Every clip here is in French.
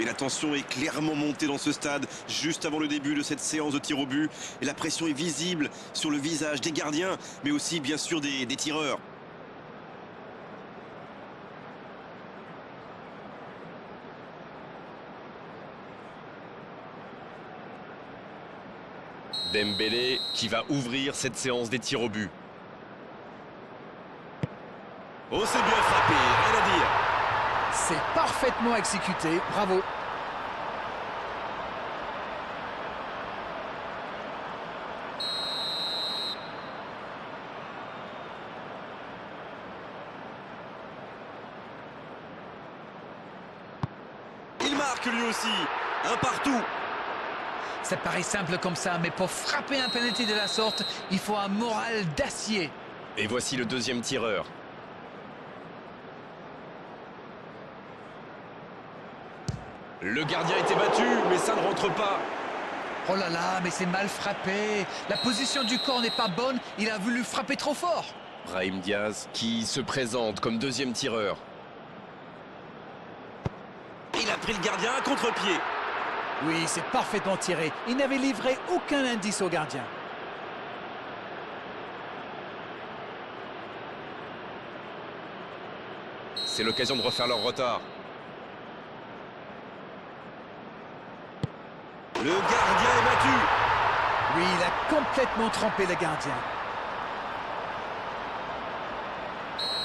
Et la tension est clairement montée dans ce stade, juste avant le début de cette séance de tir au but. Et la pression est visible sur le visage des gardiens, mais aussi bien sûr des tireurs. Dembélé qui va ouvrir cette séance des tirs au but. Oh, c'est bien frappé, rien à dire. C'est parfaitement exécuté, bravo. Il marque lui aussi, un partout. Ça paraît simple comme ça, mais pour frapper un penalty de la sorte, il faut un moral d'acier. Et voici le deuxième tireur. Le gardien était battu, mais ça ne rentre pas. Oh là là, mais c'est mal frappé. La position du corps n'est pas bonne, il a voulu frapper trop fort. Brahim Diaz qui se présente comme deuxième tireur. Il a pris le gardien à contre-pied. Oui, c'est parfaitement tiré. Il n'avait livré aucun indice au gardien. C'est l'occasion de refaire leur retard. Le gardien est battu. Oui, il a complètement trempé le gardien.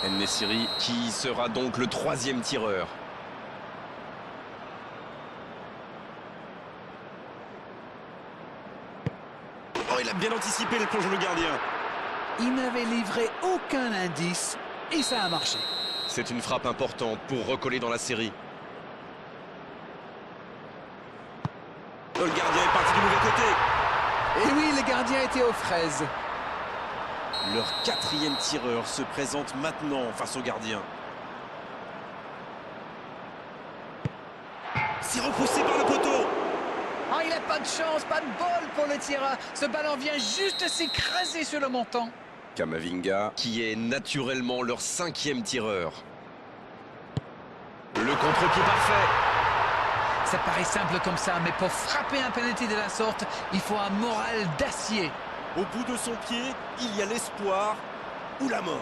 En-Nesyri qui sera donc le troisième tireur. Oh, il a bien anticipé les plongeons le gardien. Il n'avait livré aucun indice et ça a marché. C'est une frappe importante pour recoller dans la série. Oh, le gardien est parti du mauvais côté. Et oui, le gardien était aux fraises. Leur quatrième tireur se présente maintenant face au gardien. C'est repoussé par le poteau. Ah, il n'a pas de chance, pas de bol pour le tireur. Ce ballon vient juste s'écraser sur le montant. Kamavinga qui est naturellement leur cinquième tireur. Le contre-pied parfait. Ça paraît simple comme ça, mais pour frapper un penalty de la sorte, il faut un moral d'acier. Au bout de son pied, il y a l'espoir ou la mort.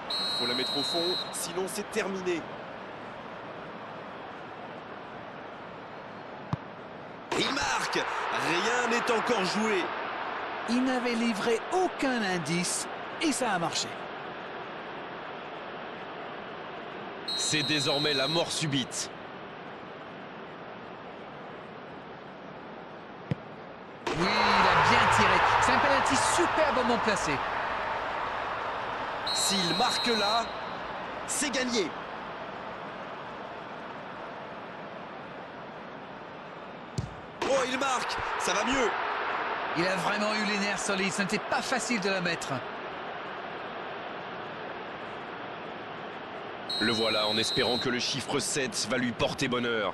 Il faut la mettre au fond, sinon c'est terminé. Il marque. Rien n'est encore joué. Il n'avait livré aucun indice et ça a marché. C'est désormais la mort subite. Oui, il a bien tiré. C'est un penalty superbement placé. S'il marque là, c'est gagné. Oh, il marque. Ça va mieux. Il a vraiment eu les nerfs solides. Ce n'était pas facile de la mettre. Le voilà en espérant que le chiffre 7 va lui porter bonheur.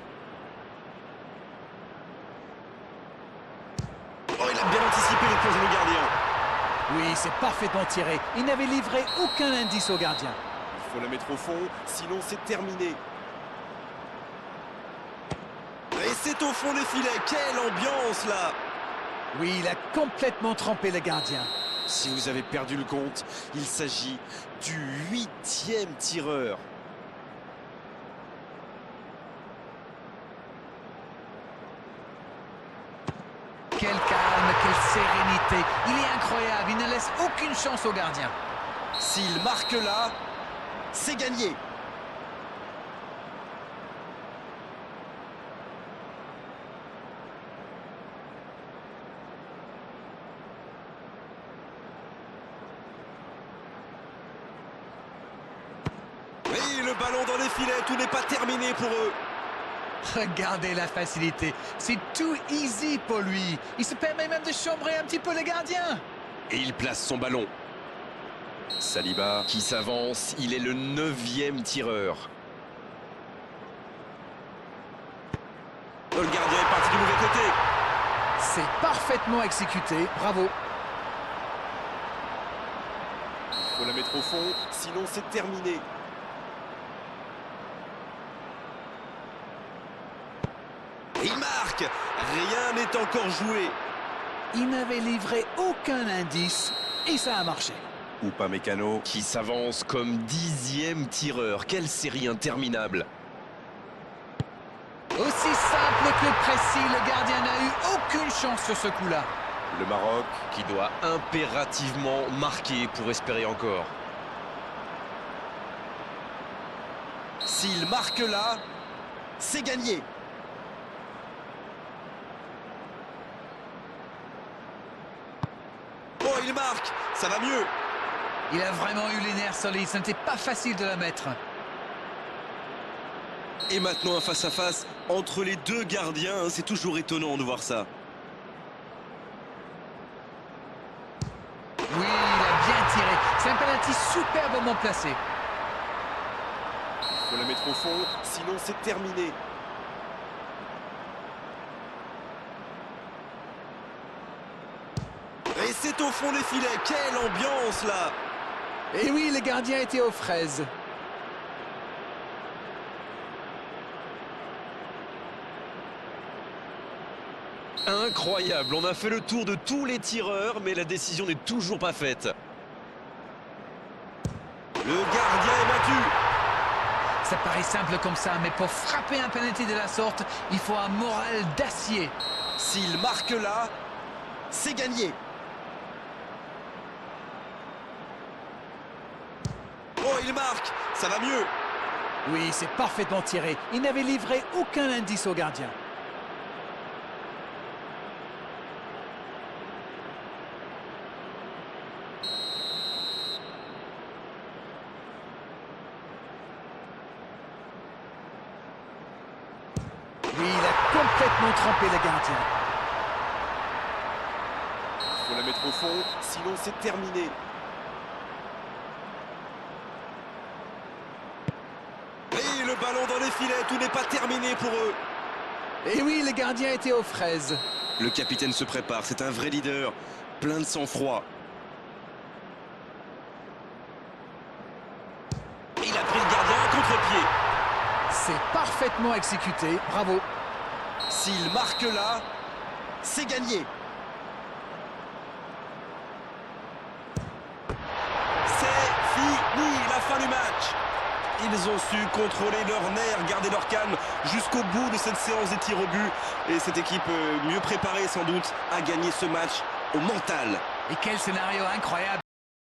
Oh, il a bien anticipé les plongeons le gardien. Oui, c'est parfaitement tiré. Il n'avait livré aucun indice au gardien. Il faut la mettre au fond, sinon c'est terminé. Et c'est au fond des filets. Quelle ambiance là! Oui, il a complètement trempé le gardien. Si vous avez perdu le compte, il s'agit du 8e tireur. Quel calme, quelle sérénité. Il est incroyable, il ne laisse aucune chance au gardien. S'il marque là, c'est gagné. Et le ballon dans les filets, tout n'est pas terminé pour eux. Regardez la facilité. C'est too easy pour lui. Il se permet même de chambrer un petit peu le gardien. Et il place son ballon. Saliba qui s'avance, il est le 9e tireur. Le gardien est parti du mauvais côté. C'est parfaitement exécuté, bravo. Il faut la mettre au fond, sinon c'est terminé. Il marque. Rien n'est encore joué. Il n'avait livré aucun indice et ça a marché. Ou pas Mécano. Qui s'avance comme 10e tireur. Quelle série interminable. Aussi simple que précis, le gardien n'a eu aucune chance sur ce coup-là. Le Maroc. Qui doit impérativement marquer pour espérer encore. S'il marque là, c'est gagné. Oh, il marque. Ça va mieux. Il a vraiment eu les nerfs solides, ce n'était pas facile de la mettre. Et maintenant un face-à-face entre les deux gardiens. C'est toujours étonnant de voir ça. Oui, il a bien tiré. C'est un penalty superbement placé. Il faut la mettre au fond, sinon c'est terminé. Et c'est au fond des filets. Quelle ambiance là! Et oui, le gardien était aux fraises. Incroyable, on a fait le tour de tous les tireurs, mais la décision n'est toujours pas faite. Le gardien est battu. Ça paraît simple comme ça, mais pour frapper un penalty de la sorte, il faut un moral d'acier. S'il marque là, c'est gagné. Oh, il marque. Ça va mieux. Oui, c'est parfaitement tiré. Il n'avait livré aucun indice au gardien. Oui, il a complètement trempé le gardien. Il faut la mettre au fond, sinon c'est terminé. Et le ballon dans les filets, tout n'est pas terminé pour eux. Et oui, le gardien était aux fraises. Le capitaine se prépare, c'est un vrai leader, plein de sang-froid. Il a pris le gardien à contre-pied. C'est parfaitement exécuté. Bravo. S'il marque là, c'est gagné. C'est fini, la fin du match. Ils ont su contrôler leurs nerfs, garder leur calme jusqu'au bout de cette séance des tirs au but. Et cette équipe, mieux préparée sans doute, a gagné ce match au mental. Et quel scénario incroyable.